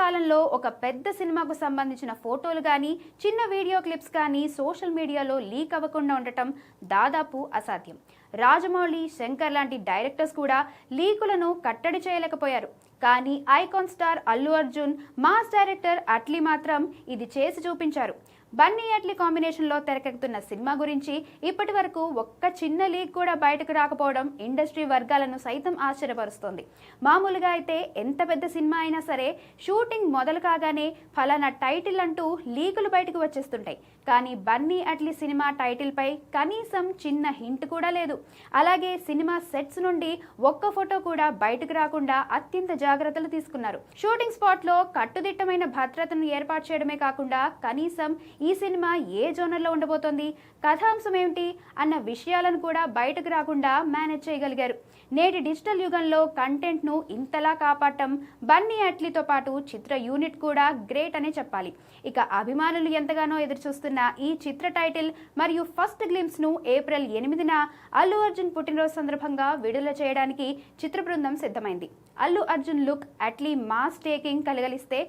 కాలంలో ఒక పెద్ద సినిమాకు సంబంధించిన ఫోటోలు కానీ చిన్న వీడియో క్లిప్స్ కానీ సోషల్ మీడియాలో లీక్ అవ్వకుండా ఉండటం దాదాపు అసాధ్యం. రాజమౌళి, శంకర్ లాంటి డైరెక్టర్స్ కూడా లీకులను కట్టడి చేయలేకపోయారు. కానీ icon star Allu Arjun, mass director Atlee మాత్రం ఇది చేసి చూపించారు. బన్నీ అట్లీ కాంబినేషన్లో తెరకెక్కుతున్న సినిమా గురించి ఇప్పటి వరకు ఒక్క చిన్న లీక్ కూడా బయటకు రాకపోవడం ఇండస్ట్రీ వర్గాలను సైతం ఆశ్చర్యపరుస్తోంది. మామూలుగా అయితే ఎంత పెద్ద సినిమా అయినా సరే షూటింగ్ మొదలు కాగానే ఫలానా టైటిల్ అంటూ లీకులు బయటకు వచ్చేస్తుంటాయి. కానీ బన్నీ అట్లీ సినిమా టైటిల్పై కనీసం చిన్న హింట్ కూడా లేదు. అలాగే సినిమా సెట్స్ నుండి ఒక్క ఫోటో కూడా బయటకు రాకుండా అత్యంత జాగ్రత్తలు తీసుకున్నారు. షూటింగ్ స్పాట్లో కట్టుదిట్టమైన భద్రతను ఏర్పాటు చేయడమే కాకుండా కనీసం ఈ సినిమా ఏ జోనర్లో ఉండబోతోంది, కథాంశం ఏమిటి అన్న విషయాలను కూడా బయటకు రాకుండా మేనేజ్ చేయగలిగారు. నేటి డిజిటల్ యుగంలో కంటెంట్ను ఇంతలా కాపాడటం బన్నీ అట్లీతో పాటు చిత్ర యూనిట్ కూడా గ్రేట్ అనే చెప్పాలి. ఇక అభిమానులు ఎంతగానో ఎదురుచూస్తున్న ఈ చిత్ర టైటిల్ మరియు ఫస్ట్ గ్లింప్స్ ను ఏప్రిల్ 8న అల్లు అర్జున్ పుట్టినరోజు సందర్భంగా విడుదల చేయడానికి చిత్ర బృందం సిద్ధమైంది. Allu Arjun look Atlee mass taking కలగలిస్తే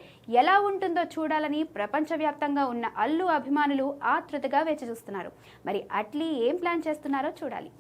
ఎలా ఉంటుందో చూడాలని ప్రపంచవ్యాప్తంగా ఉన్న అల్లు అభిమానులు ఆతృతగా వేచి చూస్తున్నారు. మరి అట్లీ ఏం ప్లాన్ చేస్తున్నారో చూడాలి.